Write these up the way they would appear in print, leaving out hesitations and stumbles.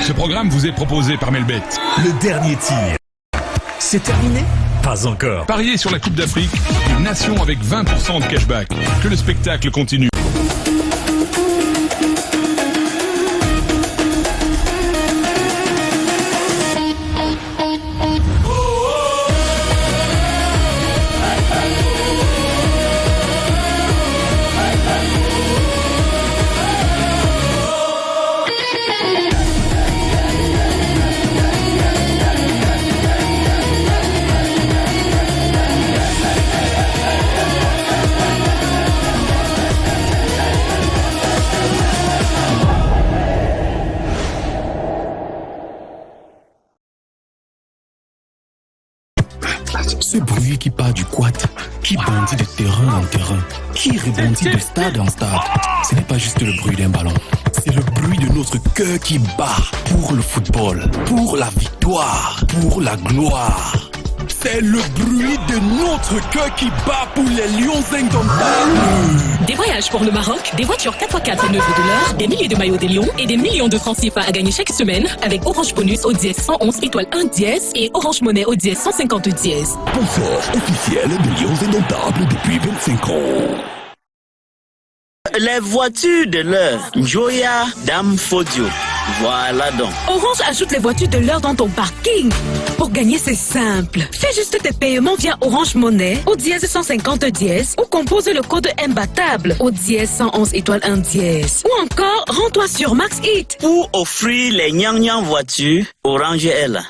Ce programme vous est proposé par Melbet. Le dernier tir. C'est terminé? Pas encore. Pariez sur la Coupe d'Afrique des Nations avec 20% de cashback. Que le spectacle continue. Ce bruit qui part du quad, qui bondit de terrain en terrain, qui rebondit de stade en stade, ce n'est pas juste le bruit d'un ballon, c'est le bruit de notre cœur qui bat pour le football, pour la victoire, pour la gloire. C'est le bruit de notre cœur qui bat pour les Lions indomptables. Des voyages pour le Maroc, des voitures 4x4 en œuvre de l'heure, des milliers de maillots des Lions et des millions de francs CFA à gagner chaque semaine avec Orange Bonus au dièse 111 étoile 1 dièse et Orange Monnaie au dièse 150 dièse. Sponsor officiel des Lions indomptables depuis 25 ans. Les voitures de l'heure, Joya Dame Fodio. Voilà donc. Orange ajoute les voitures de l'heure dans ton parking. Pour gagner, c'est simple. Fais juste tes paiements via Orange Monnaie au dièse 150 dièse ou compose le code imbattable au dièse 111 étoile 1 dièse. Ou encore, rends-toi sur Max It. Pour offrir les gnang voitures, Orange est là.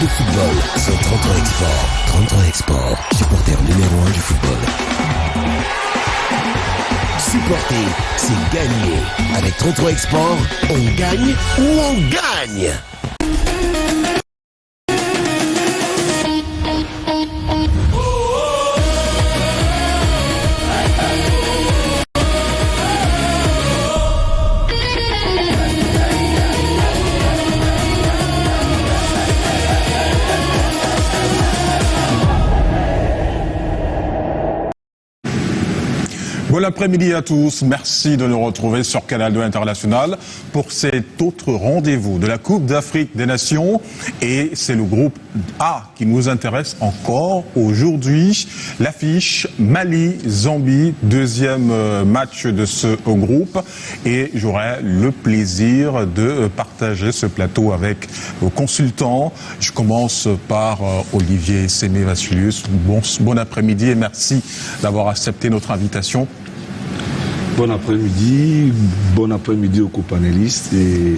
De football sur 33 Export. 33 Export, supporter numéro 1 du football. Supporter, c'est gagner. Avec 33 Export, on gagne ou on gagne. Bon après-midi à tous, merci de nous retrouver sur Canal 2 International pour cet autre rendez-vous de la Coupe d'Afrique des Nations et c'est le groupe A qui nous intéresse encore aujourd'hui. L'affiche Mali-Zambie, deuxième match de ce groupe et j'aurai le plaisir de partager ce plateau avec vos consultants. Je commence par Olivier Sémé-Vassilius. Bon après-midi et merci d'avoir accepté notre invitation. Bon après-midi aux copanélistes et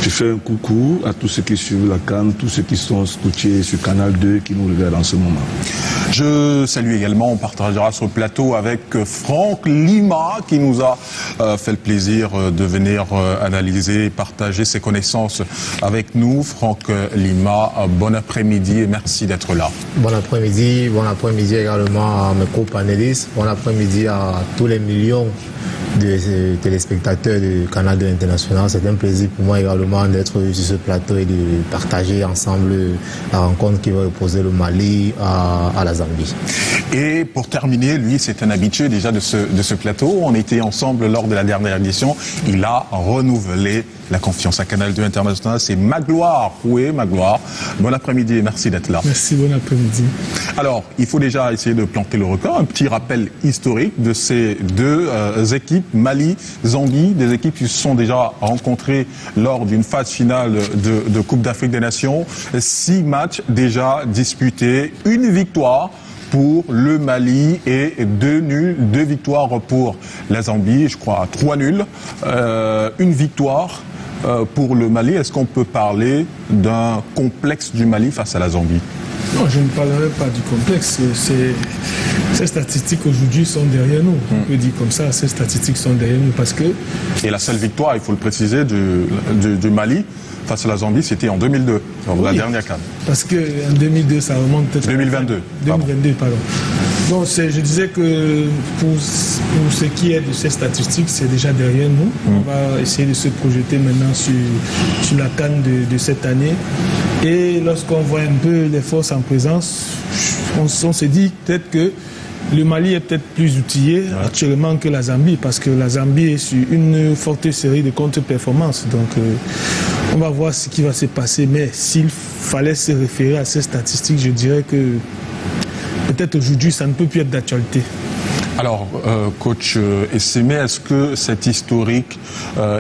je fais un coucou à tous ceux qui suivent la CAN, tous ceux qui sont scotchés sur Canal 2 qui nous regardent en ce moment. Je salue également, on partagera sur le plateau avec Franck Lima qui nous a fait le plaisir de venir analyser et partager ses connaissances avec nous. Franck Lima, bon après-midi et merci d'être là. Bon après-midi également à mes copanélistes, bon après-midi à tous les millions de téléspectateurs du Canal 2 International. C'est un plaisir pour moi également d'être sur ce plateau et de partager ensemble la rencontre qui va opposer le Mali à la Zambie. Et pour terminer, lui, c'est un habitué déjà de ce plateau. On était ensemble lors de la dernière édition. Il a renouvelé la confiance à Canal 2 International. C'est Magloire. Oui, Magloire. Bon après-midi et merci d'être là. Merci, bon après-midi. Alors, il faut déjà essayer de planter le record. Un petit rappel historique de ces deux équipes, Mali, Zambie, des équipes qui se sont déjà rencontrées lors d'une phase finale de Coupe d'Afrique des Nations. 6 matchs déjà disputés, une victoire pour le Mali et 2 nuls, 2 victoires pour la Zambie, je crois 3 nuls, une victoire pour le Mali. Est-ce qu'on peut parler d'un complexe du Mali face à la Zambie? Non, je ne parlerai pas du complexe. Ces statistiques aujourd'hui sont derrière nous. On peut dire comme ça, ces statistiques sont derrière nous parce que... Et la seule victoire, il faut le préciser, du Mali face à la Zambie, c'était en 2002, la dernière CAN. Parce qu'en 2002, ça remonte peut-être... 2022. 2022, pardon. Donc je disais que pour ce qui est de ces statistiques, c'est déjà derrière nous. On va essayer de se projeter maintenant sur la CAN de cette année. Et lorsqu'on voit un peu les forces en présence, on se dit peut-être que le Mali est peut-être plus outillé actuellement que la Zambie, parce que la Zambie est sur une forte série de contre-performances. Donc on va voir ce qui va se passer. Mais s'il fallait se référer à ces statistiques, je dirais que peut-être aujourd'hui, ça ne peut plus être d'actualité. Alors, coach Essémé, est-ce que cet historique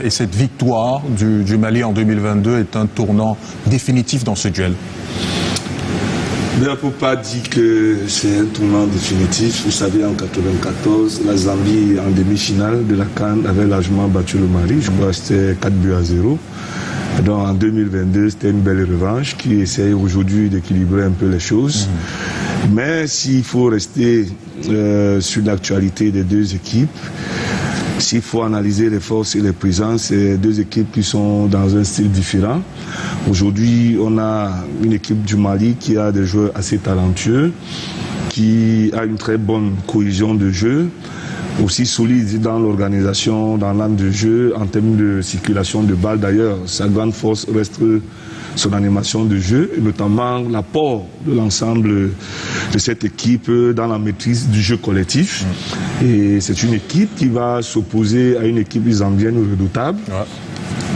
et cette victoire du Mali en 2022 est un tournant définitif dans ce duel? Mais on ne peut pas dire que c'est un tournant définitif. Vous savez, en 1994, la Zambie, en demi-finale de la CAN, avait largement battu le Mali. Je crois que c'était 4-0. Donc en 2022, c'était une belle revanche qui essaye aujourd'hui d'équilibrer un peu les choses. Mais s'il faut rester sur l'actualité des deux équipes, s'il faut analyser les forces et les présences, c'est deux équipes qui sont dans un style différent. Aujourd'hui, on a une équipe du Mali qui a des joueurs assez talentueux, qui a une très bonne cohésion de jeu, aussi solide dans l'organisation, dans l'âme de jeu, en termes de circulation de balles. D'ailleurs, sa grande force reste son animation de jeu, et notamment l'apport de l'ensemble de cette équipe dans la maîtrise du jeu collectif. Et c'est une équipe qui va s'opposer à une équipe zambienne redoutable.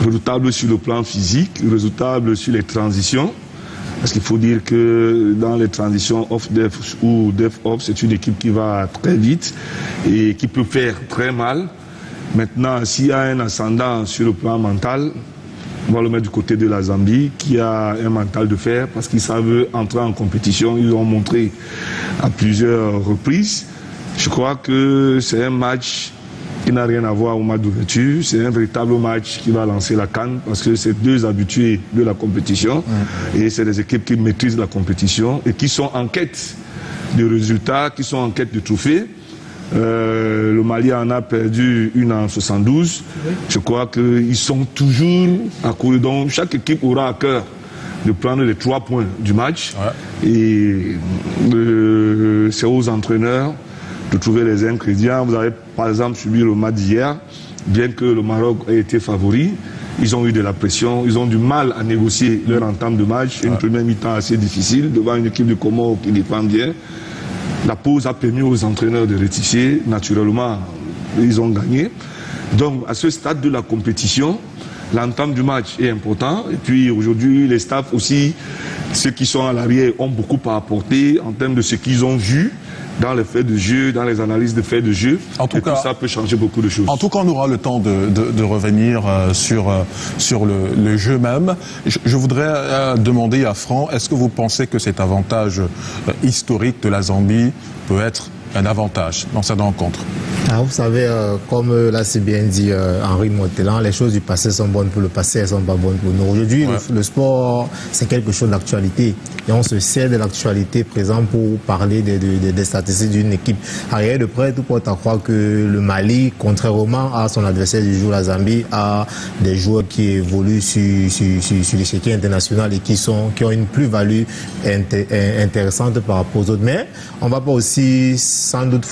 Redoutable sur le plan physique, redoutable sur les transitions. Parce qu'il faut dire que dans les transitions off-def ou def-off, c'est une équipe qui va très vite et qui peut faire très mal. Maintenant, s'il y a un ascendant sur le plan mental, on va le mettre du côté de la Zambie, qui a un mental de fer parce qu'ils savent entrer en compétition. Ils ont montré à plusieurs reprises. Je crois que c'est un match qui n'a rien à voir au match d'ouverture. C'est un véritable match qui va lancer la CAN parce que c'est deux habitués de la compétition et c'est des équipes qui maîtrisent la compétition et qui sont en quête de résultats, qui sont en quête de trophées. Le Mali en a perdu une en 72. Je crois qu'ils sont toujours à courir. Donc chaque équipe aura à cœur de prendre les 3 points du match. Et c'est aux entraîneurs de trouver les ingrédients. Vous avez par exemple suivi le match d'hier. Bien que le Maroc ait été favori, ils ont eu de la pression, ils ont du mal à négocier leur entame de match. Une première mi-temps assez difficile devant une équipe de Comores qui défend bien. La pause a permis aux entraîneurs de rectifier. Naturellement, ils ont gagné. Donc, à ce stade de la compétition, l'entame du match est important. Et puis, aujourd'hui, les staffs aussi, ceux qui sont à l'arrière, ont beaucoup à apporter en termes de ce qu'ils ont vu dans les faits de jeu, dans les analyses de faits de jeu. En tout cas, ça peut changer beaucoup de choses. En tout cas, on aura le temps de revenir sur le jeu même. Je voudrais demander à Franck, est-ce que vous pensez que cet avantage historique de la Zambie peut être un avantage dans cette rencontre? Alors, vous savez, comme l'a si bien dit Henri Motellan, les choses du passé sont bonnes pour le passé, elles ne sont pas bonnes pour nous. Aujourd'hui, le sport, c'est quelque chose d'actualité. Et on se sert de l'actualité présente pour parler des statistiques d'une équipe. Arrière de près, tout porte à croire que le Mali, contrairement à son adversaire du jour, la Zambie, a des joueurs qui évoluent sur l'échiquier international et qui ont une plus-value intéressante par rapport aux autres. Mais on ne va pas aussi, sans doute,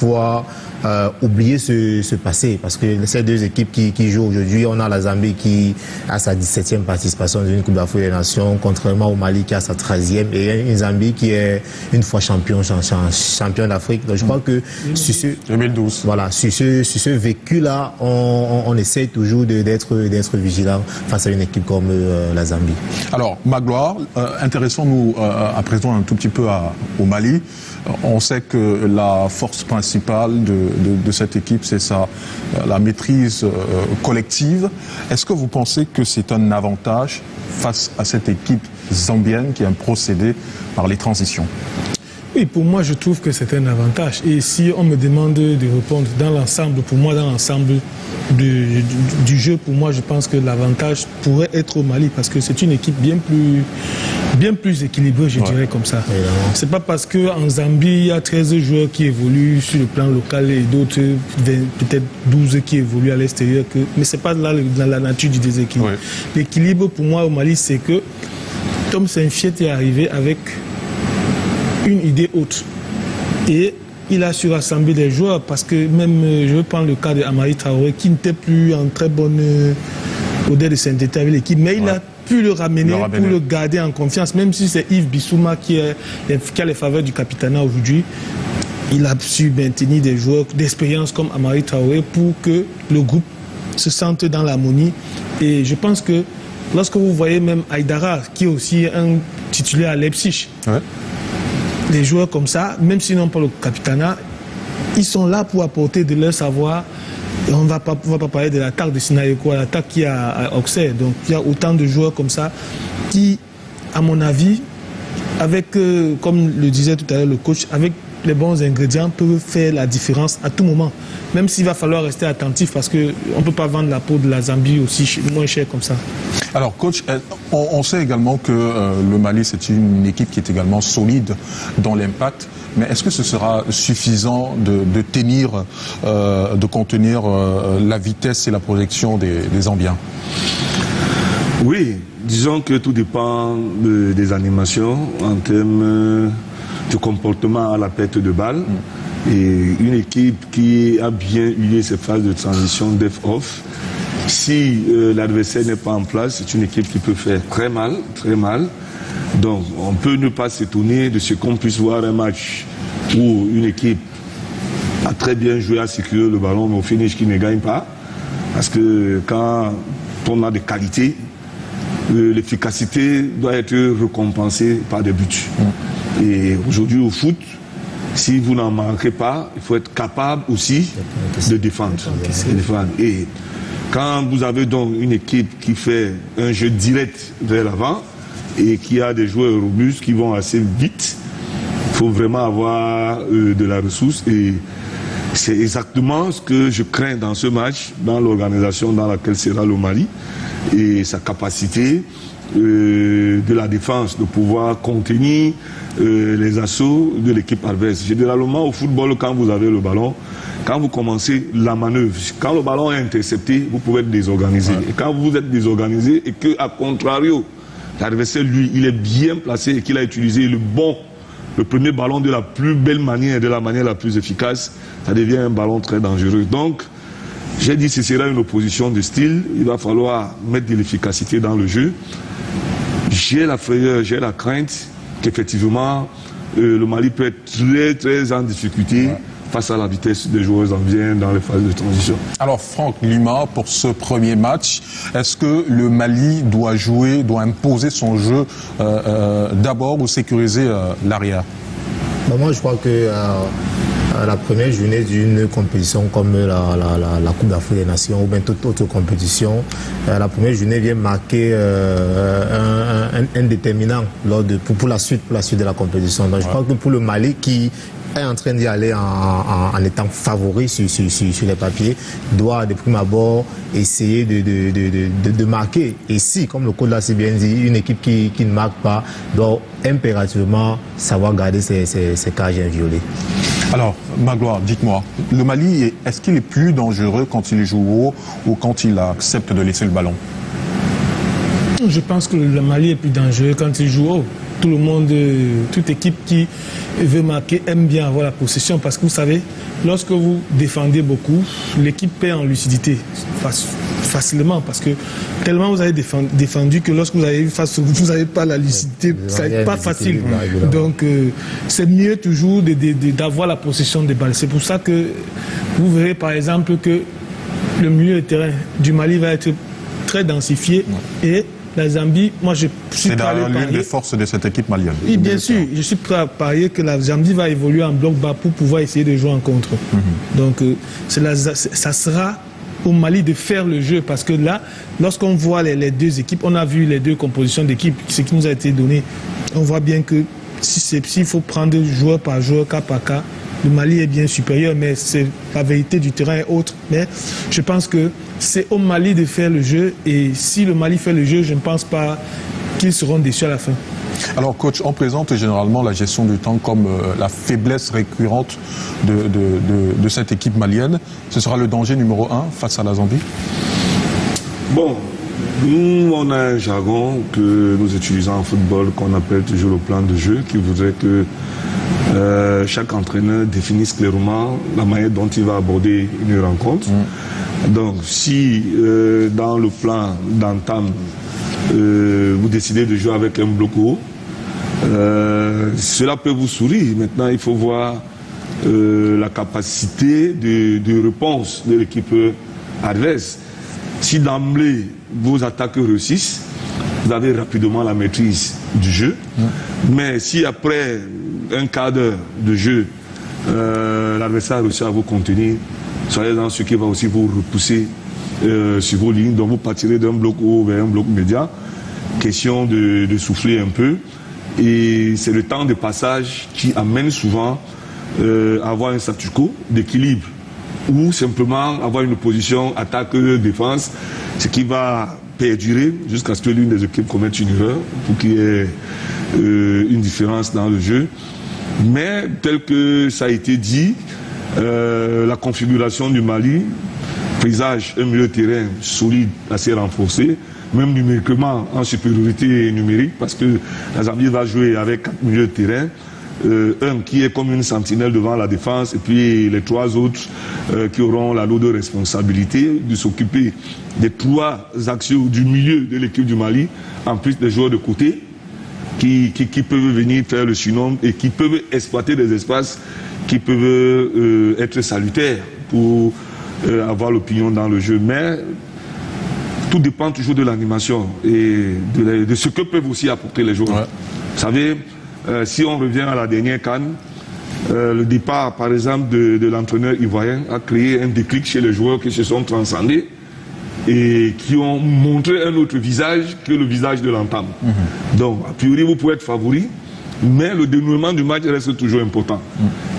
oublier ce passé, parce que ces deux équipes qui jouent aujourd'hui, on a la Zambie qui a sa 17e participation dans une Coupe d'Afrique des Nations, contrairement au Mali qui a sa 13e, et une Zambie qui est une fois champion d'Afrique. Donc je crois que sur ce 2012. Voilà, sur ce vécu-là, on essaie toujours d'être vigilant face à une équipe comme la Zambie. Alors, Magloire, intéressons-nous à présent un tout petit peu au Mali. On sait que la force principale de cette équipe, c'est la maîtrise collective. Est-ce que vous pensez que c'est un avantage face à cette équipe zambienne qui aime procéder par les transitions? Oui, pour moi, je trouve que c'est un avantage. Et si on me demande de répondre dans l'ensemble, pour moi, dans l'ensemble du jeu, pour moi, je pense que l'avantage pourrait être au Mali, parce que c'est une équipe bien plus équilibrée, je dirais comme ça. C'est pas parce qu'en Zambie, il y a 13 joueurs qui évoluent sur le plan local et d'autres, peut-être 12 qui évoluent à l'extérieur. Mais c'est pas là la nature du déséquilibre. L'équilibre, pour moi, au Mali, c'est que Tom Saint-Fiet est arrivé avec une idée haute. Et il a su rassembler des joueurs parce que même, je vais prendre le cas de Amari Traoré qui n'était plus en très bonne odeur de sainteté avec l'équipe, mais il a pu le ramener pour le garder en confiance, même si c'est Yves Bissouma qui a les faveurs du capitanat aujourd'hui. Il a su maintenir des joueurs d'expérience comme Amari Traoré pour que le groupe se sente dans l'harmonie. Et je pense que lorsque vous voyez même Aïdara, qui est aussi un titulaire à Leipzig, des joueurs comme ça, même s'ils n'ont pas le capitanat, ils sont là pour apporter de leur savoir. Et on ne va pas parler de l'attaque de Sinaeko, l'attaque qui a à Auxerre. Donc il y a autant de joueurs comme ça qui, à mon avis, avec, comme le disait tout à l'heure le coach, avec les bons ingrédients peuvent faire la différence à tout moment. Même s'il va falloir rester attentif parce qu'on ne peut pas vendre la peau de la Zambie aussi moins cher comme ça. Alors coach, on sait également que le Mali c'est une équipe qui est également solide dans l'impact, mais est-ce que ce sera suffisant de tenir, de contenir la vitesse et la projection des Zambiens? Oui, disons que tout dépend des animations en termes de comportement à la perte de balle. Et une équipe qui a bien eu ces phases de transition def-off, si l'adversaire n'est pas en place, c'est une équipe qui peut faire très mal, très mal. Donc on peut ne pas s'étonner de ce qu'on puisse voir un match où une équipe a très bien joué à sécuriser le ballon, mais au finish qui ne gagne pas. Parce que quand on a des qualités, l'efficacité doit être récompensée par des buts. Et aujourd'hui au foot, si vous n'en marquez pas, il faut être capable aussi de défendre. Et quand vous avez donc une équipe qui fait un jeu direct vers l'avant et qui a des joueurs robustes qui vont assez vite, il faut vraiment avoir de la ressource. Et c'est exactement ce que je crains dans ce match, dans l'organisation dans laquelle sera le Mali, et sa capacité de la défense, de pouvoir contenir les assauts de l'équipe adverse. Généralement au football, quand vous avez le ballon, quand vous commencez la manœuvre, quand le ballon est intercepté, vous pouvez être désorganisé. Et quand vous êtes désorganisé et que, à contrario, l'adversaire, lui, il est bien placé et qu'il a utilisé le premier ballon de la plus belle manière et de la manière la plus efficace, ça devient un ballon très dangereux. Donc, j'ai dit que ce sera une opposition de style. Il va falloir mettre de l'efficacité dans le jeu. J'ai la frayeur, j'ai la crainte qu'effectivement le Mali peut être très très en difficulté face à la vitesse des joueurs zambiens dans les phases de transition. Alors Franck Lima, pour ce premier match, est-ce que le Mali doit imposer son jeu d'abord ou sécuriser l'arrière? Moi je crois que la première journée d'une compétition comme la Coupe d'Afrique des Nations ou bien toute autre compétition, la première journée vient marquer un déterminant pour la suite de la compétition. Donc je crois que pour le Mali qui est en train d'y aller en étant favori sur les papiers, doit de prime abord essayer de marquer. Et si, comme le coach l'a si bien dit, une équipe qui ne marque pas doit impérativement savoir garder ses cages inviolées. Alors, Magloire, dites-moi, le Mali, est-ce qu'il est plus dangereux quand il joue haut ou quand il accepte de laisser le ballon? Je pense que le Mali est plus dangereux quand il joue haut. Tout le monde, toute équipe qui veut marquer aime bien avoir la possession parce que vous savez, lorsque vous défendez beaucoup, l'équipe perd en lucidité facilement parce que tellement vous avez défendu que lorsque vous avez face, vous n'avez pas la lucidité, ça n'est pas facile. Donc c'est mieux toujours d'avoir la possession des balles. C'est pour ça que vous verrez par exemple que le milieu de terrain du Mali va être très densifié et la Zambie, moi je suis prêt à parier. C'est l'une des forces de cette équipe malienne. Oui, bien sûr, je suis prêt à parier que la Zambie va évoluer en bloc bas pour pouvoir essayer de jouer en contre. Donc ça sera au Mali de faire le jeu parce que là, lorsqu'on voit les deux équipes, on a vu les deux compositions d'équipe, ce qui nous a été donné, on voit bien que s'il faut prendre joueur par joueur, cas par cas, le Mali est bien supérieur, mais c'est la vérité du terrain est autre. Mais je pense que c'est au Mali de faire le jeu et si le Mali fait le jeu, je ne pense pas qu'ils seront déçus à la fin. Alors coach, on présente généralement la gestion du temps comme la faiblesse récurrente de cette équipe malienne. Ce sera le danger numéro 1 face à la Zambie? Bon, nous on a un jargon que nous utilisons en football qu'on appelle toujours le plan de jeu qui voudrait que chaque entraîneur définisse clairement la manière dont il va aborder une rencontre. Donc si dans le plan d'entame, vous décidez de jouer avec un bloc haut, cela peut vous sourire. Maintenant, il faut voir la capacité de réponse de l'équipe adverse. Si d'emblée vos attaques réussissent, vous avez rapidement la maîtrise du jeu. Mais si après un quart d'heure de jeu, l'adversaire a réussi à vous contenir, soyez dans ce qui va aussi vous repousser sur vos lignes. Donc vous partirez d'un bloc haut vers un bloc médian. Question de souffler un peu. Et c'est le temps de passage qui amène souvent à avoir un statu quo d'équilibre ou simplement avoir une position attaque-défense, ce qui va perdurer jusqu'à ce que l'une des équipes commette une erreur pour qu'il y ait une différence dans le jeu. Mais tel que ça a été dit, la configuration du Mali présage un milieu de terrain solide, assez renforcé, même numériquement en supériorité numérique, parce que la Zambie va jouer avec 4 milieux de terrain. Un qui est comme une sentinelle devant la défense et puis les 3 autres qui auront la lourde responsabilité de s'occuper des 3 actions du milieu de l'équipe du Mali, en plus des joueurs de côté qui peuvent venir faire le surnombre et qui peuvent exploiter des espaces qui peuvent être salutaires pour avoir l'opinion dans le jeu. Mais tout dépend toujours de l'animation et de ce que peuvent aussi apporter les joueurs. Ouais. Vous savez, si on revient à la dernière CAN, le départ, par exemple, de l'entraîneur ivoirien a créé un déclic chez les joueurs qui se sont transcendés et qui ont montré un autre visage que le visage de l'entame. Donc, a priori, vous pouvez être favori, mais le dénouement du match reste toujours important.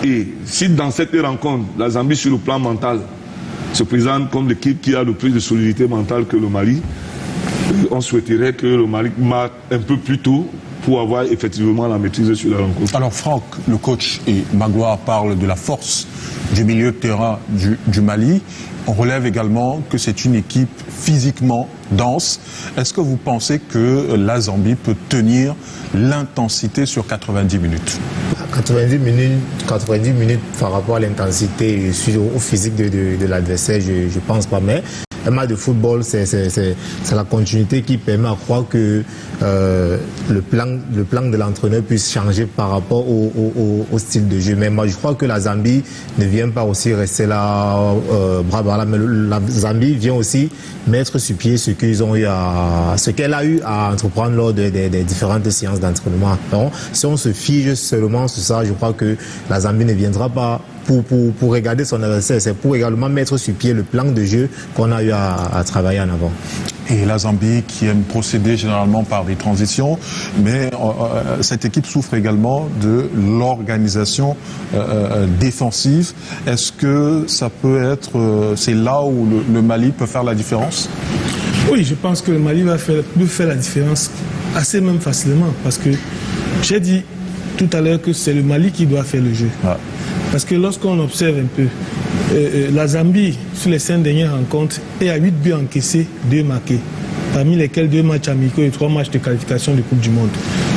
Et si dans cette rencontre, la Zambie, sur le plan mental, se présente comme l'équipe qui a le plus de solidité mentale que le Mali, on souhaiterait que le Mali marque un peu plus tôt pour avoir effectivement la maîtrise sur la rencontre. Alors Franck, le coach et Magloire parlent de la force du milieu de terrain du Mali. On relève également que c'est une équipe physiquement dense. Est-ce que vous pensez que la Zambie peut tenir l'intensité sur 90 minutes ? 90 minutes par rapport à l'intensité au physique de l'adversaire, je ne pense pas. Mais un match de football, c'est la continuité qui permet à croire que le plan de l'entraîneur puisse changer par rapport au style de jeu. Mais moi, je crois que la Zambie ne vient pas aussi rester là, mais la Zambie vient aussi mettre sur pied ce qu'elle a eu à entreprendre lors des différentes séances d'entraînement. Donc, si on se fige seulement sur ça, je crois que la Zambie ne viendra pas pour regarder son adversaire, c'est pour également mettre sur pied le plan de jeu qu'on a eu à travailler en avant. Et la Zambie qui aime procéder généralement par des transitions, mais cette équipe souffre également de l'organisation défensive. Est-ce que ça peut être, c'est là où le Mali peut faire la différence ? Oui, je pense que le Mali peut faire la différence assez même facilement, parce que j'ai dit tout à l'heure que c'est le Mali qui doit faire le jeu. Ouais. Parce que lorsqu'on observe un peu, la Zambie, sur les 5 dernières rencontres, est à 8 buts encaissés, 2 marqués, parmi lesquels 2 matchs amicaux et 3 matchs de qualification de Coupe du Monde.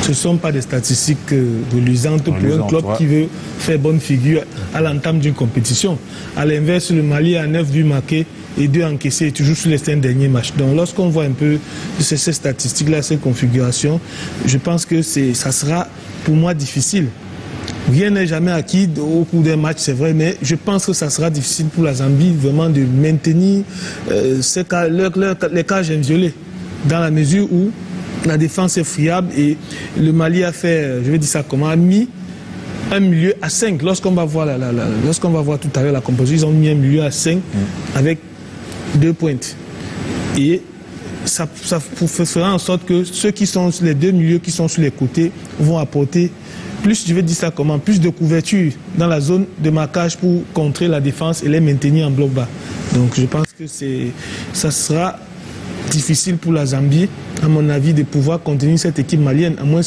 Ce ne sont pas des statistiques reluisantes pour un club qui veut faire bonne figure à l'entame d'une compétition. À l'inverse, le Mali a 9 buts marqués et 2 encaissés, toujours sur les 5 derniers matchs. Donc lorsqu'on voit un peu ces statistiques-là, ces configurations, je pense que ça sera pour moi difficile. Rien n'est jamais acquis au cours d'un match, c'est vrai, mais je pense que ça sera difficile pour la Zambie vraiment de maintenir les cages inviolées, dans la mesure où la défense est friable et le Mali a fait, je vais dire ça comment, a mis un milieu à 5. Lorsqu'on va voir tout à l'heure la composition, ils ont mis un milieu à 5 avec 2 pointes. Et ça fera en sorte que ceux qui sont les 2 milieux qui sont sur les côtés vont apporter plus, je vais dire ça comment, plus de couverture dans la zone de marquage pour contrer la défense et les maintenir en bloc bas. Donc je pense que ça sera difficile pour la Zambie, à mon avis, de pouvoir contenir cette équipe malienne, à moins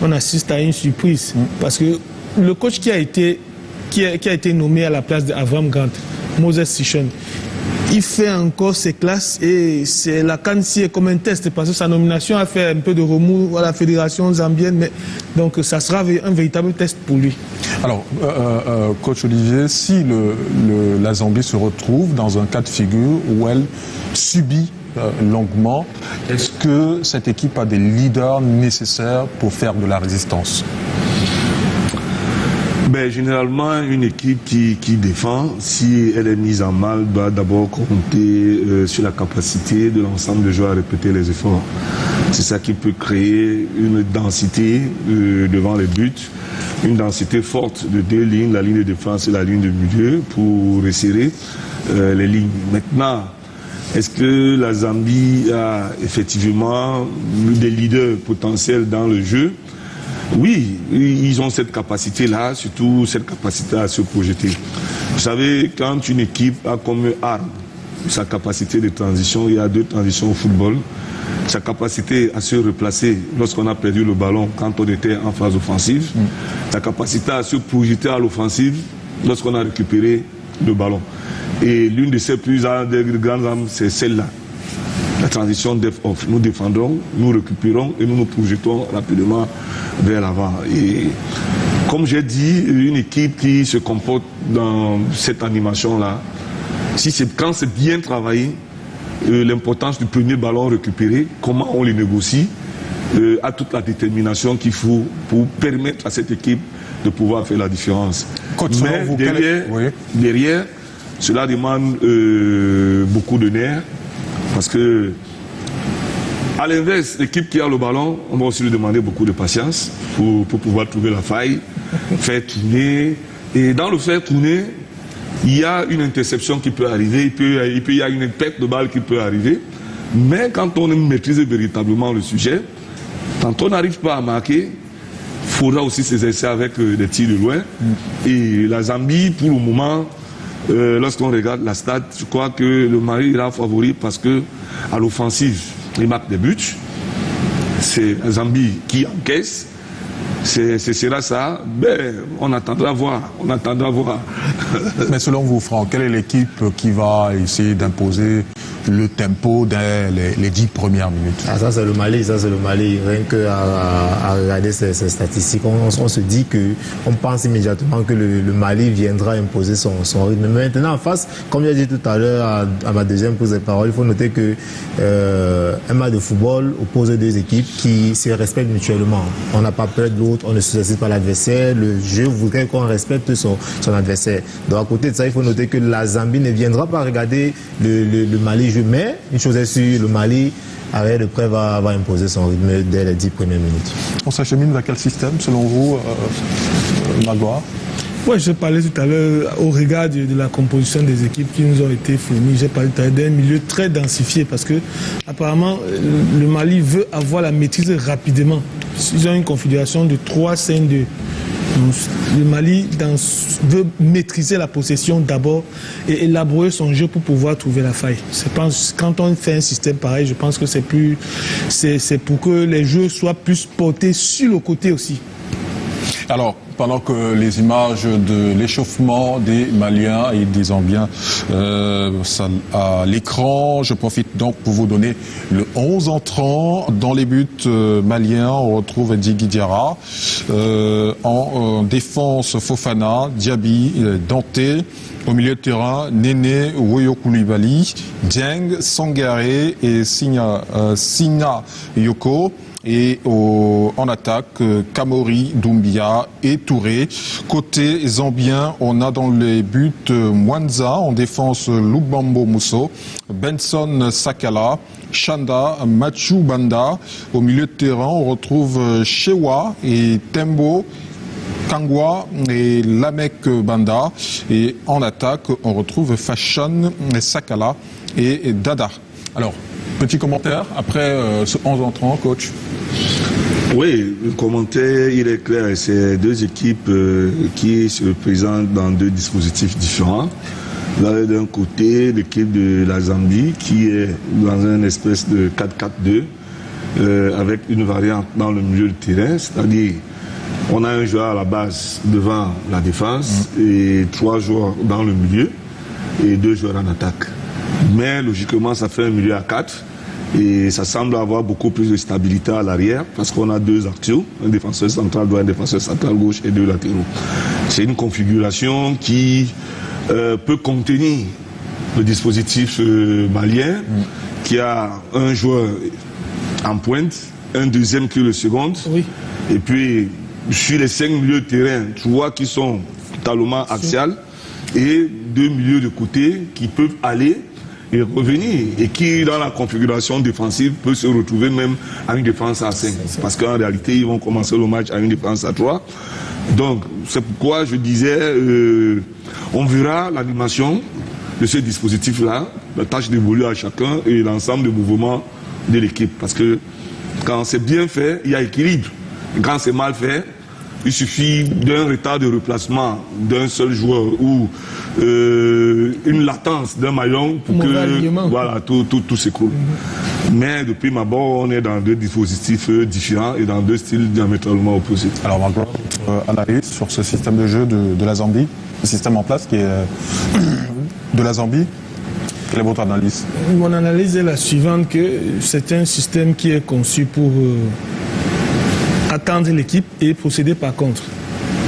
qu'on assiste à une surprise. Parce que le coach qui qui a été nommé à la place d'Avram Grant, Moses Sichon. Il fait encore ses classes et c'est la CAN est comme un test parce que sa nomination a fait un peu de remous à la fédération zambienne, mais donc ça sera un véritable test pour lui. Alors, coach Olivier, si la Zambie se retrouve dans un cas de figure où elle subit longuement, est-ce que cette équipe a des leaders nécessaires pour faire de la résistance? Ben, généralement, une équipe qui défend, si elle est mise en mal, doit d'abord compter sur la capacité de l'ensemble des joueurs à répéter les efforts. C'est ça qui peut créer une densité devant les buts, une densité forte de deux lignes, la ligne de défense et la ligne de milieu, pour resserrer les lignes. Maintenant, est-ce que la Zambie a effectivement des leaders potentiels dans le jeu? Oui, ils ont cette capacité-là, surtout cette capacité à se projeter. Vous savez, quand une équipe a comme arme sa capacité de transition, il y a deux transitions au football, sa capacité à se replacer lorsqu'on a perdu le ballon quand on était en phase offensive, sa capacité à se projeter à l'offensive lorsqu'on a récupéré le ballon. Et l'une de ces plus grandes armes, c'est celle-là. La transition def-off. Nous défendons, nous récupérons et nous nous projetons rapidement vers l'avant. Et comme j'ai dit, une équipe qui se comporte dans cette animation-là, quand c'est bien travaillé, l'importance du premier ballon récupéré, comment on les négocie, a toute la détermination qu'il faut pour permettre à cette équipe de pouvoir faire la différence. Mais derrière, cela demande beaucoup de nerfs. Parce que, à l'inverse, l'équipe qui a le ballon, on va aussi lui demander beaucoup de patience pour pouvoir trouver la faille, faire tourner. Et dans le faire tourner, il y a une interception qui peut arriver, il y a une perte de balle qui peut arriver. Mais quand on maîtrise véritablement le sujet, quand on n'arrive pas à marquer, il faudra aussi s'exercer avec des tirs de loin. Et la Zambie, pour le moment, lorsqu'on regarde la stat, je crois que le Mali ira favori parce que à l'offensive, il marque des buts. C'est la Zambie qui encaisse. Ce sera ça. Ben, on attendra voir. Mais selon vous, Franck, quelle est l'équipe qui va essayer d'imposer le tempo dès les 10 premières minutes? Ça c'est le Mali. Rien qu'à regarder ces statistiques, on se dit on pense immédiatement que le Mali viendra imposer son rythme. Mais maintenant en face, comme j'ai dit tout à l'heure à ma deuxième prise de parole, il faut noter que un match de football oppose deux équipes qui se respectent mutuellement. On n'a pas peur de l'autre, on ne sous-estime pas l'adversaire. Le jeu voudrait qu'on respecte son adversaire. Donc à côté de ça, il faut noter que la Zambie ne viendra pas regarder le Mali. Mais une chose est sûre, le Mali, avec de près, va imposer son rythme dès les 10 premières minutes. On s'achemine vers quel système, selon vous, Magloire? Oui, j'ai parlé tout à l'heure au regard de la composition des équipes qui nous ont été fournies. J'ai parlé tout à l'heure d'un milieu très densifié parce que apparemment le Mali veut avoir la maîtrise rapidement. Ils ont une configuration de 3-5-2. Le Mali veut maîtriser la possession d'abord et élaborer son jeu pour pouvoir trouver la faille. Quand on fait un système pareil, je pense que c'est pour que les jeux soient plus portés sur le côté aussi. Alors, pendant que les images de l'échauffement des Maliens et des Zambiens à l'écran, je profite donc pour vous donner le 11 entrant. Dans les buts maliens, on retrouve Digui Diarra. En défense, Fofana, Diaby, Dante. Au milieu de terrain, Néné, Woyo Koulibaly, Dieng, Sangaré et Sina Yoko. Et en attaque, Kamori, Doumbia et Touré. Côté zambien, on a dans les buts Mwanza, en défense Lubambo Musso, Benson Sakala, Chanda, Machu Banda. Au milieu de terrain, on retrouve Shewa et Tembo, Kangwa et Lamek Banda. Et en attaque, on retrouve Fashion, Sakala et Dada. Alors, petit commentaire après ce 11 entrant, coach. Oui, le commentaire, il est clair. C'est deux équipes qui se présentent dans deux dispositifs différents. Vous avez d'un côté l'équipe de la Zambie qui est dans une espèce de 4-4-2 avec une variante dans le milieu du terrain, c'est-à-dire On a un joueur à la base devant la défense et 3 joueurs dans le milieu et 2 joueurs en attaque. Mais logiquement, ça fait un milieu à 4 et ça semble avoir beaucoup plus de stabilité à l'arrière parce qu'on a 2 axiaux, un défenseur central droit, un défenseur central gauche et 2 latéraux. C'est une configuration qui peut contenir le dispositif malien qui a un joueur en pointe, un deuxième qui est le second, et puis sur les 5 milieux de terrain, 3 qui sont totalement axiales et 2 milieux de côté qui peuvent aller et revenir et qui dans la configuration défensive peut se retrouver même à une défense à 5 parce qu'en réalité ils vont commencer le match à une défense à 3. Donc c'est pourquoi je disais on verra l'animation de ce dispositif là, la tâche d'évoluer à chacun et l'ensemble des mouvements de l'équipe parce que quand c'est bien fait il y a équilibre, quand c'est mal fait il suffit d'un retard de replacement d'un seul joueur ou une latence d'un maillon pour que voilà, tout s'écroule. Mais depuis ma bord, on est dans 2 dispositifs différents et dans 2 styles diamétralement opposés. Alors, Margot, votre analyse sur ce système de jeu de la Zambie, le système en place qui est de la Zambie, quelle est votre analyse? Mon analyse est la suivante, que c'est un système qui est conçu pour attendre l'équipe et procéder par contre.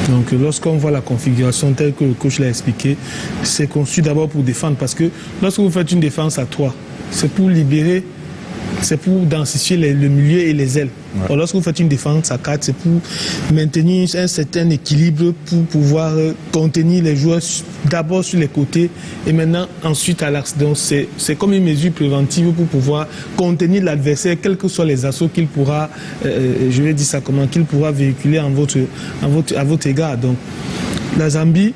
Donc lorsqu'on voit la configuration telle que le coach l'a expliqué, c'est conçu d'abord pour défendre parce que lorsque vous faites une défense à 3, c'est pour libérer, c'est pour densifier le milieu et les ailes. Alors, lorsque vous faites une défense à 4, c'est pour maintenir un certain équilibre pour pouvoir contenir les joueurs d'abord sur les côtés et maintenant ensuite à l'axe. Donc c'est comme une mesure préventive pour pouvoir contenir l'adversaire, quels que soient les assauts qu'il pourra, je vais dire ça comment, qu'il pourra véhiculer à votre égard. Donc la Zambie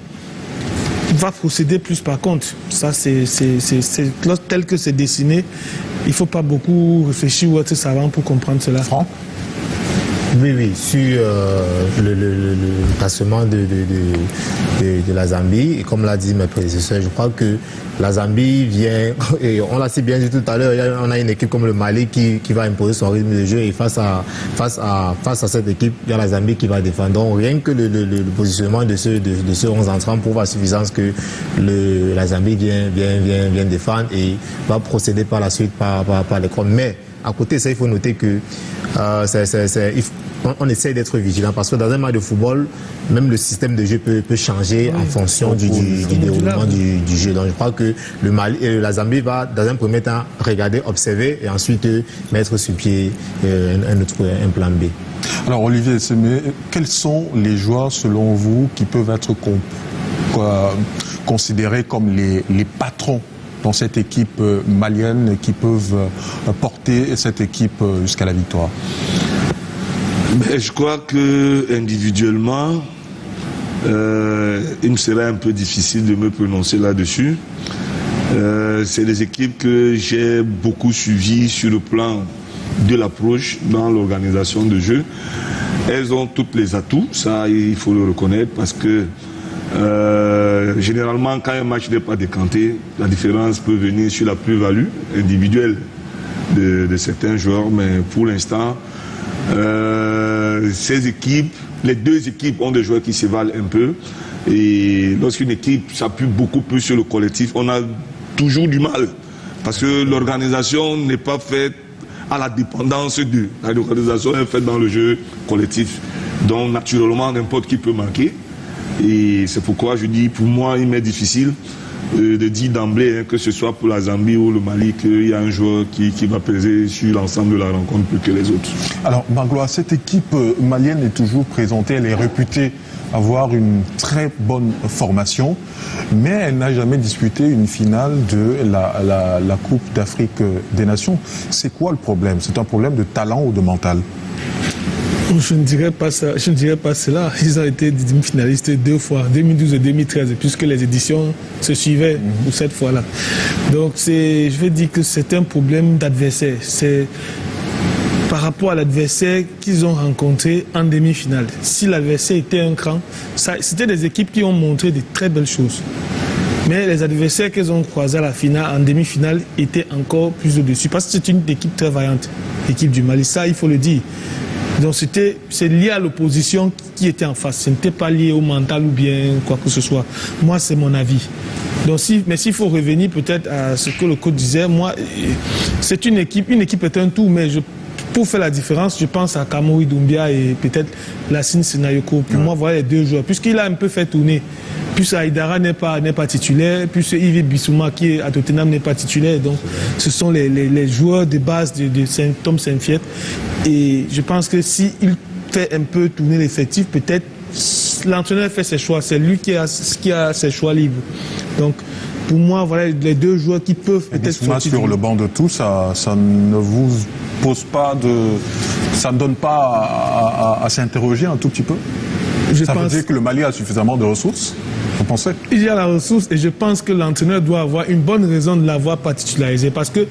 va procéder plus par contre. Ça, c'est tel que c'est dessiné. Il ne faut pas beaucoup réfléchir ou être savant pour comprendre cela. Franck? Oui, sur le placement de la Zambie, et comme l'a dit mes prédécesseurs, je crois que la Zambie vient, et on l'a si bien dit tout à l'heure, on a une équipe comme le Mali qui va imposer son rythme de jeu, et face à cette équipe, il y a la Zambie qui va défendre. Donc rien que le positionnement de ce 11 entrants prouve à suffisance que la Zambie vient défendre et va procéder par la suite par les crocs. Mais à côté de ça, il faut noter que on essaie d'être vigilant parce que dans un match de football, même le système de jeu peut changer en fonction du déroulement du jeu. Donc je crois que la Zambie va dans un premier temps regarder, observer et ensuite mettre sur pied un plan B. Alors Olivier Semé, quels sont les joueurs selon vous qui peuvent être considérés comme les patrons dans cette équipe malienne qui peuvent porter cette équipe jusqu'à la victoire? Je crois que individuellement, il me serait un peu difficile de me prononcer là-dessus. C'est des équipes que j'ai beaucoup suivies sur le plan de l'approche dans l'organisation de jeu. Elles ont toutes les atouts, ça il faut le reconnaître parce que généralement quand un match n'est pas décanté, la différence peut venir sur la plus-value individuelle de certains joueurs, mais pour l'instant, ces équipes, les 2 équipes ont des joueurs qui se valent un peu et lorsqu'une équipe s'appuie beaucoup plus sur le collectif, on a toujours du mal parce que l'organisation n'est pas faite à la dépendance d'eux. L'organisation est faite dans le jeu collectif, donc naturellement n'importe qui peut marquer et c'est pourquoi je dis, pour moi il m'est difficile de dire d'emblée, que ce soit pour la Zambie ou le Mali, qu'il y a un joueur qui va peser sur l'ensemble de la rencontre plus que les autres. Alors Magloire, cette équipe malienne est toujours présentée, elle est réputée avoir une très bonne formation, mais elle n'a jamais disputé une finale de la Coupe d'Afrique des Nations. C'est quoi le problème? C'est un problème de talent ou de mental? Je ne dirais pas ça, je ne dirais pas cela. Ils ont été demi-finalistes 2 fois, 2012 et 2013, puisque les éditions se suivaient pour cette fois-là. Donc je vais dire que c'est un problème d'adversaire. C'est par rapport à l'adversaire qu'ils ont rencontré en demi-finale. Si l'adversaire était un cran, c'était des équipes qui ont montré de très belles choses. Mais les adversaires qu'ils ont croisés à la finale, en demi-finale, étaient encore plus au-dessus. Parce que c'est une équipe très vaillante, l'équipe du Mali. Ça, il faut le dire. Donc c'est lié à l'opposition qui était en face. Ce n'était pas lié au mental ou bien quoi que ce soit. Moi, c'est mon avis. Donc mais s'il faut revenir peut-être à ce que le coach disait, moi, c'est une équipe est un tout, mais pour faire la différence, je pense à Kamori Doumbia et peut-être Lassine Senayoko. Pour moi, voilà les deux joueurs. Puisqu'il a un peu fait tourner, plus Aïdara n'est pas titulaire, plus Yves Bissouma qui est à Tottenham n'est pas titulaire. Donc ce sont les joueurs de base de Tom Saint-Fiet. Et je pense que s'il fait un peu tourner l'effectif, peut-être l'entraîneur fait ses choix. C'est lui qui a ses choix libres. Donc pour moi, voilà les deux joueurs qui peuvent peut-être sortir sur le banc de tout, ça ne vous pose pas ça ne donne pas à s'interroger un tout petit peu. Ça veut dire que le Mali a suffisamment de ressources, vous pensez? Il y a la ressource et je pense que l'entraîneur doit avoir une bonne raison de l'avoir pas titularisé, parce que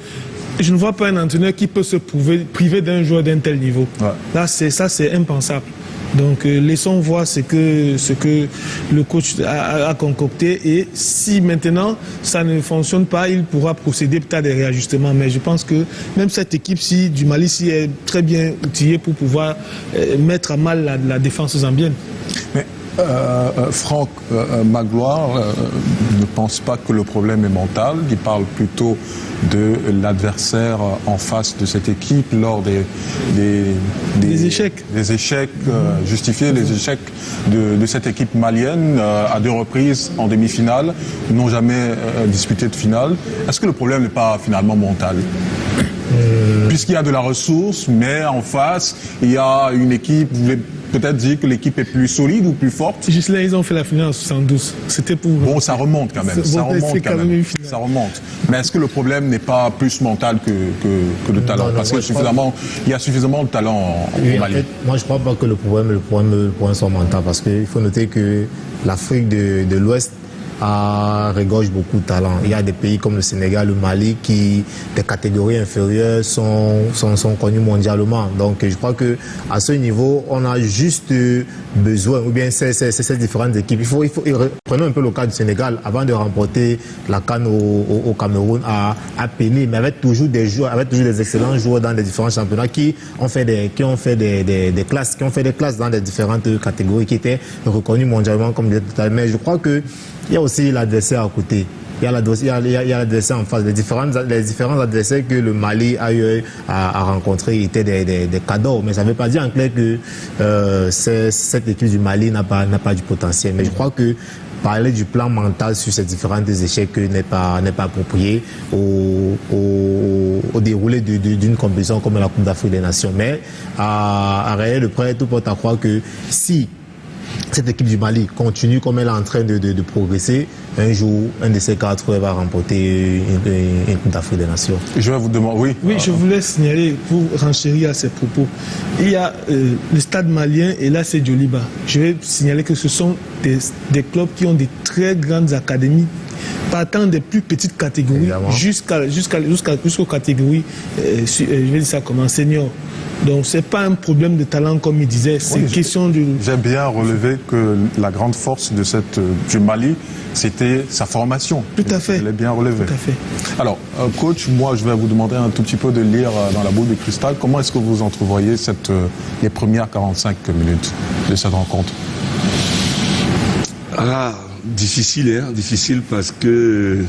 je ne vois pas un entraîneur qui peut se priver d'un joueur d'un tel niveau. Ouais. Là, c'est impensable. Donc laissons voir ce que le coach a concocté, et si maintenant ça ne fonctionne pas, il pourra procéder peut-être à des réajustements. Mais je pense que même cette équipe-ci du Mali est très bien outillée pour pouvoir mettre à mal la défense zambienne. Mais Franck Magloire ne pense pas que le problème est mental. Il parle plutôt de l'adversaire en face de cette équipe lors des échecs. Des échecs justifiés, les échecs de cette équipe malienne à 2 reprises en demi-finale, n'ont jamais disputé de finale. Est-ce que le problème n'est pas finalement mental? Puisqu'il y a de la ressource, mais en face, il y a une équipe, vous voulez peut-être dire que l'équipe est plus solide ou plus forte? Juste là, ils ont fait la finale en 72. C'était pour... Bon, ça remonte quand même. Ça remonte. Mais est-ce que le problème n'est pas plus mental que de talent? Parce qu'il y a suffisamment de talent au Mali. En fait, moi, je ne crois pas que le problème soit mental, parce qu'il faut noter que l'Afrique de l'Ouest regorge beaucoup de talent. Il y a des pays comme le Sénégal, le Mali, qui, des catégories inférieures, sont connus mondialement. Donc je crois que à ce niveau, on a juste besoin, ou bien ces différentes équipes. Prenons un peu le cas du Sénégal. Avant de remporter la CAN au Cameroun, à peiner, mais avec toujours des excellents joueurs dans les différents championnats qui ont fait des classes dans les différentes catégories, qui étaient reconnues mondialement, comme je disais tout à l'heure. Mais je crois que il y a aussi l'adversaire à côté. Il y a l'adversaire en face. Les différents adversaires que le Mali a eu à rencontrer étaient des cadeaux. Mais ça ne veut pas dire en clair que cette équipe du Mali n'a pas du potentiel. Mais je crois que parler du plan mental sur ces différents échecs n'est pas approprié au déroulé d'une compétition comme la Coupe d'Afrique des Nations. Mais à réel de près, tout porte à croire que si cette équipe du Mali continue comme elle est en train de progresser, un jour, un de ces 4 va remporter une Coupe d'Afrique des Nations. Je vais vous demander, oui, je voulais signaler, pour renchérir à ces propos, il y a le stade malien et là c'est Djoliba. Je vais signaler que ce sont des clubs qui ont des très grandes académies, partant des plus petites catégories jusqu'aux catégories, je vais dire ça comment, senior. Donc c'est pas un problème de talent comme il disait, c'est une question de... J'ai bien relevé que la grande force du Mali, c'était sa formation. Tout à fait. Je l'ai bien relevé. Tout à fait. Alors, coach, moi je vais vous demander un tout petit peu de lire dans la boule de cristal. Comment est-ce que vous entrevoyez les premières 45 minutes de cette rencontre? Difficile parce que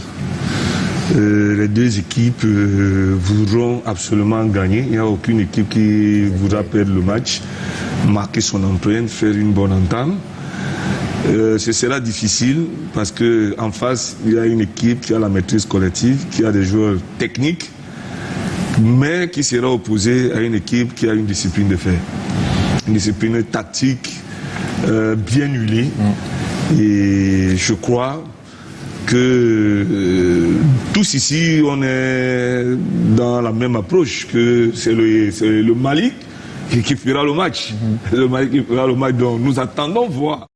les deux équipes voudront absolument gagner. Il n'y a aucune équipe qui voudra perdre le match, marquer son empreinte, faire une bonne entame. Ce sera difficile parce qu'en face, il y a une équipe qui a la maîtrise collective, qui a des joueurs techniques, mais qui sera opposée à une équipe qui a une discipline de fer. Une discipline tactique bien huilée. Et je crois que tous ici, on est dans la même approche, que c'est le Mali qui fera le match. Le Mali qui fera le match, donc nous attendons voir